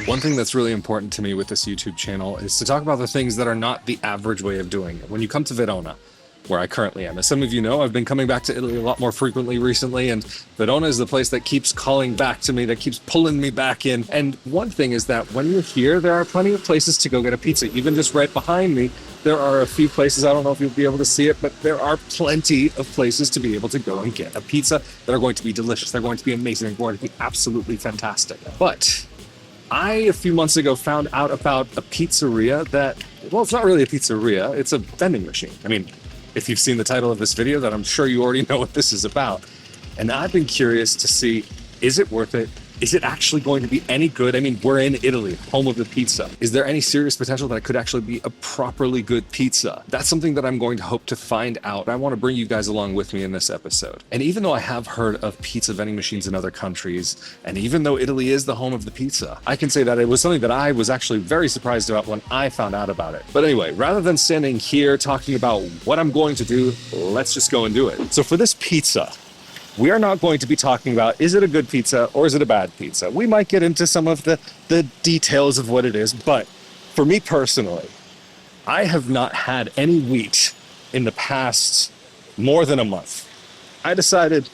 One thing that's really important to me with this YouTube channel is to talk about the things that are not the average way of doing it. When you come to Verona, where I currently am, as some of you know, I've been coming back to Italy a lot more frequently recently, and Verona is the place that keeps calling back to me, that keeps pulling me back in. And one thing is that when you're here, there are plenty of places to go get a pizza. Even just right behind me, there are a few places, I don't know if you'll be able to see it, but there are plenty of places to be able to go and get a pizza that are going to be delicious. They're going to be amazing. They're going to be absolutely fantastic. But I, a few months ago, found out about a pizzeria that, well, it's not really a pizzeria, it's a vending machine. I mean, if you've seen the title of this video, then I'm sure you already know what this is about. And I've been curious to see, is it worth it? Is it actually going to be any good? I mean, we're in Italy, home of the pizza. Is there any serious potential that it could actually be a properly good pizza? That's something that I'm going to hope to find out. I want to bring you guys along with me in this episode. And even though I have heard of pizza vending machines in other countries, and even though Italy is the home of the pizza, I can say that it was something that I was actually very surprised about when I found out about it. But anyway, rather than standing here talking about what I'm going to do, let's just go and do it. So for this pizza, we are not going to be talking about, is it a good pizza or is it a bad pizza? We might get into some of the details of what it is, but for me personally, I have not had any wheat in the past more than a month. I decided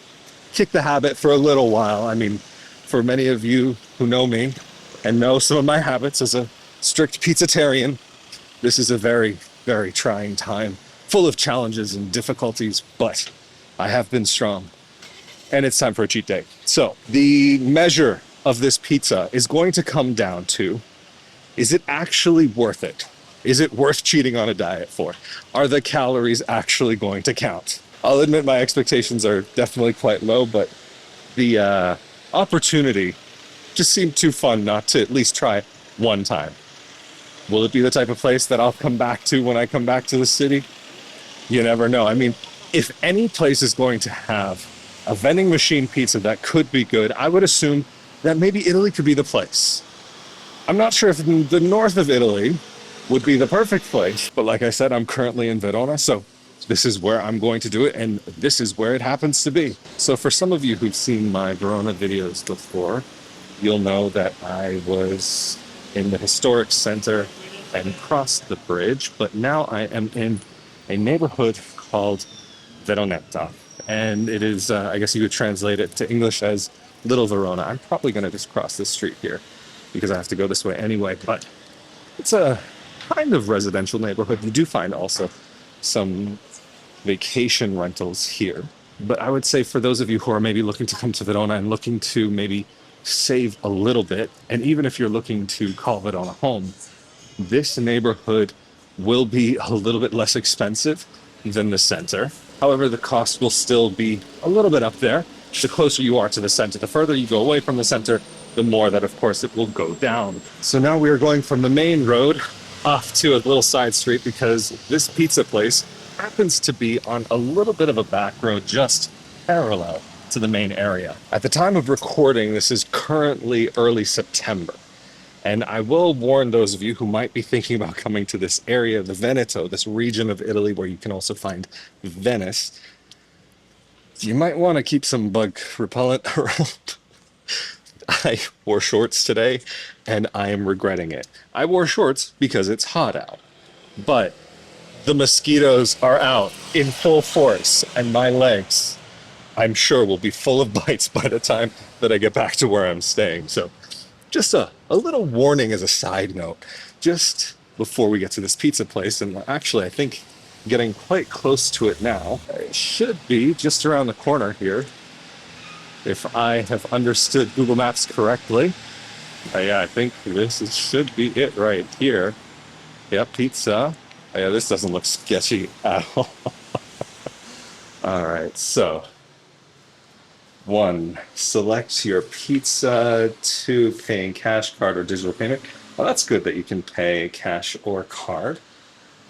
kick the habit for a little while. I mean, for many of you who know me and know some of my habits as a strict pizzatarian, this is a very, very trying time, full of challenges and difficulties, but I have been strong. And it's time for a cheat day. So the measure of this pizza is going to come down to, is it actually worth it? Is it worth cheating on a diet for? Are the calories actually going to count? I'll admit my expectations are definitely quite low, but the opportunity just seemed too fun not to at least try one time. Will it be the type of place that I'll come back to when I come back to the city? You never know. I mean, if any place is going to have a vending machine pizza that could be good, I would assume that maybe Italy could be the place. I'm not sure if the north of Italy would be the perfect place, but like I said, I'm currently in Verona, so this is where I'm going to do it, and this is where it happens to be. So for some of you who've seen my Verona videos before, you'll know that I was in the historic center and crossed the bridge, but now I am in a neighborhood called Veronetta. And it is, I guess you could translate it to English as Little Verona. I'm probably going to just cross this street here because I have to go this way anyway, but it's a kind of residential neighborhood. You do find also some vacation rentals here. But I would say for those of you who are maybe looking to come to Verona and looking to maybe save a little bit, and even if you're looking to call Verona home, this neighborhood will be a little bit less expensive than the center. However, the cost will still be a little bit up there. The closer you are to the center, the further you go away from the center, the more that, of course, it will go down. So now we are going from the main road off to a little side street because this pizza place happens to be on a little bit of a back road just parallel to the main area. At the time of recording, this is currently early September. And I will warn those of you who might be thinking about coming to this area, the Veneto, this region of Italy where you can also find Venice, you might want to keep some bug repellent around. I wore shorts today and I am regretting it. I wore shorts because it's hot out, but the mosquitoes are out in full force and my legs, I'm sure, will be full of bites by the time that I get back to where I'm staying. So just a little warning as a side note, just before we get to this pizza place, and actually I think getting quite close to it now. It should be just around the corner here, if I have understood Google Maps correctly. Yeah, I think should be it right here. Yep, pizza. Yeah, this doesn't look sketchy at all. All right, so 1, select your pizza. 2, paying cash, card, or digital payment. Well, that's good that you can pay cash or card.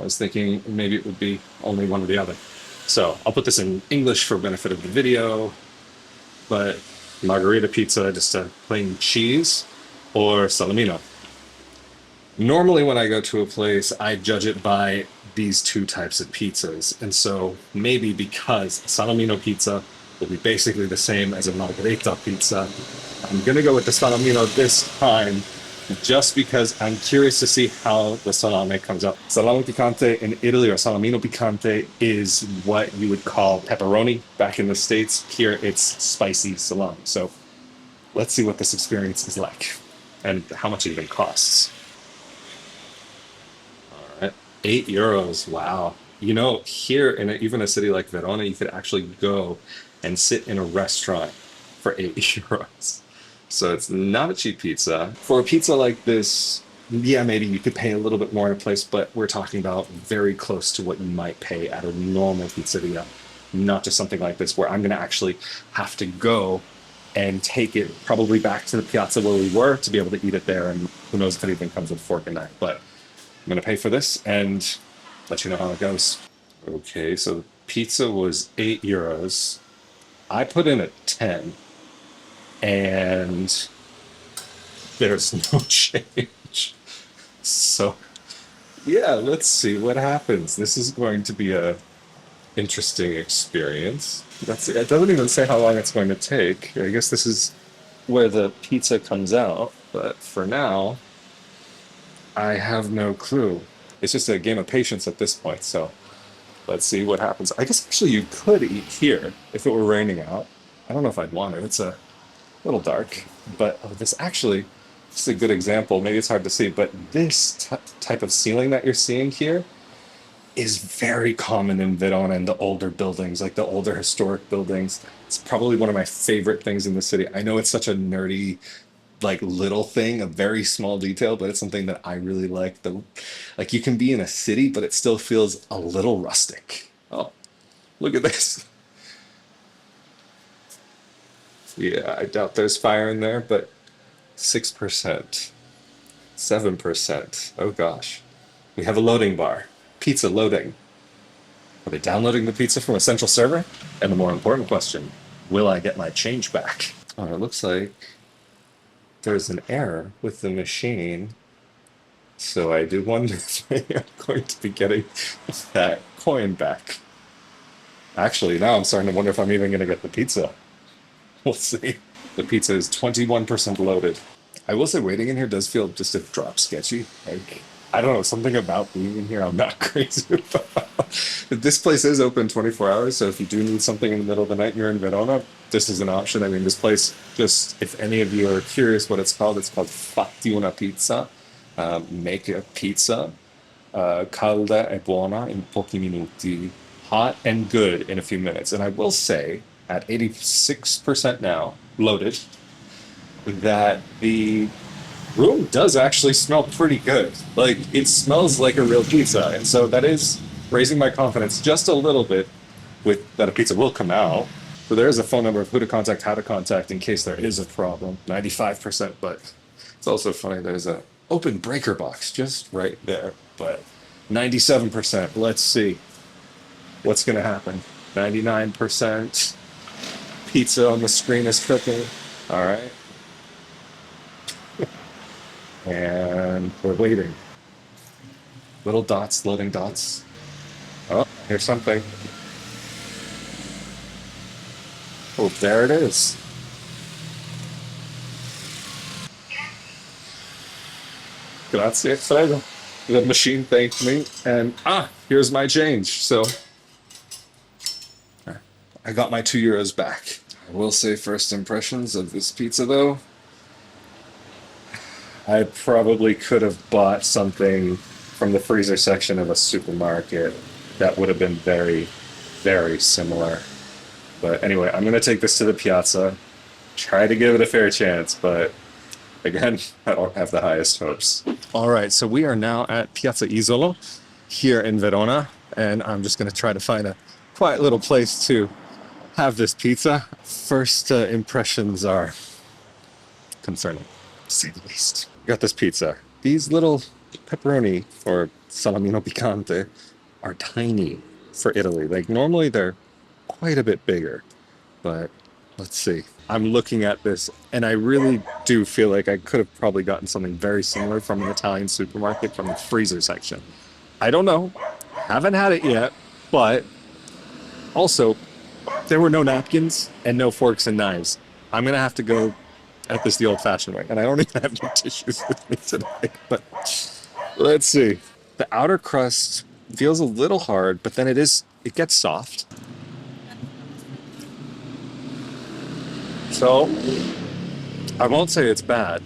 I was thinking maybe it would be only one or the other. So I'll put this in English for benefit of the video, but margarita pizza, just a plain cheese, or salamino. Normally when I go to a place, I judge it by these two types of pizzas. And so maybe because salamino pizza will be basically the same as a margherita pizza, I'm gonna go with the salamino this time, just because I'm curious to see how the salame comes out. Salame picante in Italy, or salamino picante, is what you would call pepperoni back in the States. Here it's spicy salami. So let's see what this experience is like and how much it even costs. All right, €8. Wow. You know, here in even a city like Verona, you could actually go and sit in a restaurant for €8. So it's not a cheap pizza. For a pizza like this, yeah, maybe you could pay a little bit more in a place, but we're talking about very close to what you might pay at a normal pizzeria. Not just something like this where I'm going to actually have to go and take it probably back to the piazza where we were to be able to eat it there. And who knows if it even comes with a fork and knife. But I'm going to pay for this and let you know how it goes. Okay, so the pizza was €8. I put in a 10. And there's no change. So, yeah, let's see what happens. This is going to be a interesting experience. It doesn't even say how long it's going to take. I guess this is where the pizza comes out. But for now, I have no clue. It's just a game of patience at this point. So let's see what happens. I guess actually you could eat here if it were raining out. I don't know if I'd want it. It's a little dark, but this is a good example. Maybe it's hard to see, but this type of ceiling that you're seeing here is very common in Verona and the older buildings, like the older historic buildings. It's probably one of my favorite things in the city. I know it's such a nerdy, like little thing, a very small detail, but it's something that I really like. Like you can be in a city, but it still feels a little rustic. Oh, look at this. Yeah, I doubt there's fire in there, but 6%, 7%. Oh gosh. We have a loading bar. Pizza loading. Are they downloading the pizza from a central server? And the more important question, will I get my change back? Oh, it looks like there's an error with the machine. So I do wonder if I'm going to be getting that coin back. Actually, now I'm starting to wonder if I'm even going to get the pizza. We'll see. The pizza is 21% loaded. I will say waiting in here does feel just a drop sketchy. Like, I don't know, something about being in here I'm not crazy about. This place is open 24 hours, so if you do need something in the middle of the night and you're in Verona, this is an option. I mean, this place, just if any of you are curious what it's called Fatti una pizza. Make a pizza. Calda e buona in pochi minuti. Hot and good in a few minutes. And I will say, at 86% now, loaded, that the room does actually smell pretty good. Like, it smells like a real pizza. And so that is raising my confidence just a little bit with that a pizza will come out. So there is a phone number of who to contact, how to contact in case there is a problem. 95%, but it's also funny there's a open breaker box just right there. But 97%, let's see what's going to happen. 99%. Pizza on the screen is cooking. All right. And we're waiting. Little dots, loading dots. Oh, here's something. Oh, there it is. Grazie, prego. The machine thanked me, and here's my change. So I got my €2 back. I will say first impressions of this pizza though, I probably could have bought something from the freezer section of a supermarket that would have been very, very similar. But anyway, I'm going to take this to the piazza, try to give it a fair chance, but again, I don't have the highest hopes. All right, so we are now at Piazza Isolo here in Verona, and I'm just going to try to find a quiet little place to have this pizza. First impressions are concerning, to say the least. Got this pizza. These little pepperoni, or salamino picante, are tiny for Italy. Like, normally they're quite a bit bigger, but let's see. I'm looking at this, and I really do feel like I could have probably gotten something very similar from an Italian supermarket from the freezer section. I don't know. Haven't had it yet, but also, there were no napkins and no forks and knives. I'm going to have to go at this the old-fashioned way. And I don't even have any tissues with me today, but let's see. The outer crust feels a little hard, but then it gets soft. So I won't say it's bad,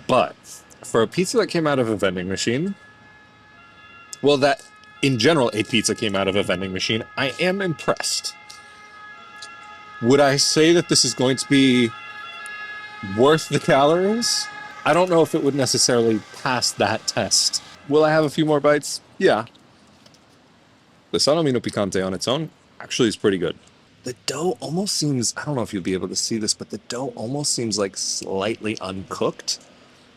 but for a pizza that came out of a vending machine, well, that in general, a pizza came out of a vending machine, I am impressed. Would I say that this is going to be worth the calories? I don't know if it would necessarily pass that test. Will I have a few more bites? Yeah. The salamino picante on its own actually is pretty good. The dough almost seems, I don't know if you'll be able to see this, but the dough almost seems like slightly uncooked.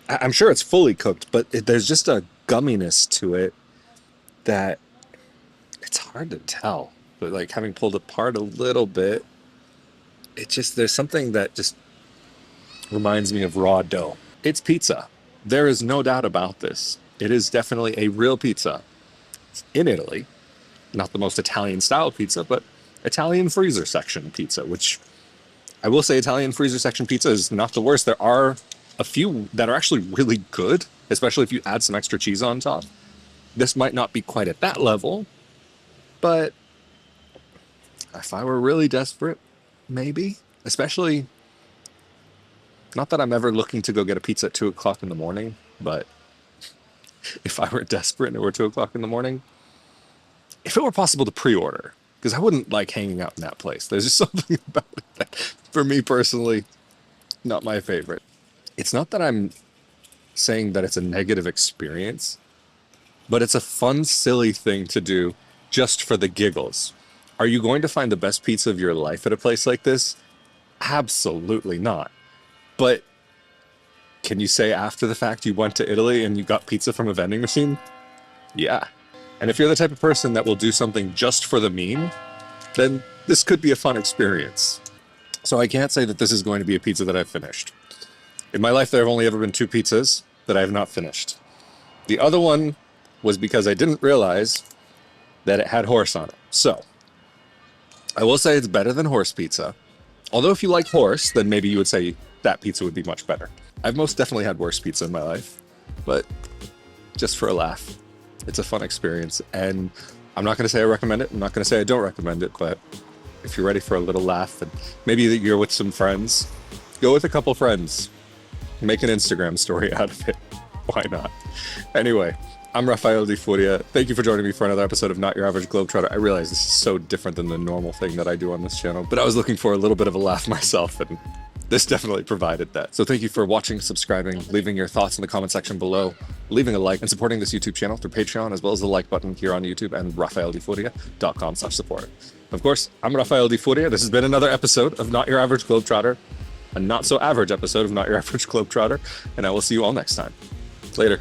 I'm sure it's fully cooked, but there's just a gumminess to it that it's hard to tell. But like having pulled apart a little bit, there's something that just reminds me of raw dough. It's pizza. There is no doubt about this. It is definitely a real pizza. It's in Italy. Not the most Italian style pizza, but Italian freezer section pizza, which I will say Italian freezer section pizza is not the worst. There are a few that are actually really good, especially if you add some extra cheese on top. This might not be quite at that level, but if I were really desperate, maybe. Especially, not that I'm ever looking to go get a pizza at 2 o'clock in the morning, but if I were desperate and it were 2 o'clock in the morning, if it were possible to pre-order, because I wouldn't like hanging out in that place. There's just something about it that, for me personally, not my favorite. It's not that I'm saying that it's a negative experience, but it's a fun, silly thing to do just for the giggles. Are you going to find the best pizza of your life at a place like this? Absolutely not. But can you say after the fact you went to Italy and you got pizza from a vending machine? Yeah. And if you're the type of person that will do something just for the meme, then this could be a fun experience. So I can't say that this is going to be a pizza that I've finished. In my life, there have only ever been 2 pizzas that I have not finished. The other one was because I didn't realize that it had horse on it. So I will say it's better than horse pizza. Although if you like horse, then maybe you would say that pizza would be much better. I've most definitely had worse pizza in my life, but just for a laugh. It's a fun experience, and I'm not going to say I recommend it. I'm not going to say I don't recommend it, but if you're ready for a little laugh and maybe you're with some friends, go with a couple friends. Make an Instagram story out of it. Why not? Anyway, I'm Rafael Di Furia. Thank you for joining me for another episode of Not Your Average Globetrotter. I realize this is so different than the normal thing that I do on this channel, but I was looking for a little bit of a laugh myself, and this definitely provided that. So thank you for watching, subscribing, leaving your thoughts in the comment section below, leaving a like, and supporting this YouTube channel through Patreon, as well as the like button here on YouTube and rafaeldifuria.com/support. Of course, I'm Rafael Di Furia. This has been another episode of Not Your Average Globetrotter, a not so average episode of Not Your Average Globetrotter, and I will see you all next time. Later.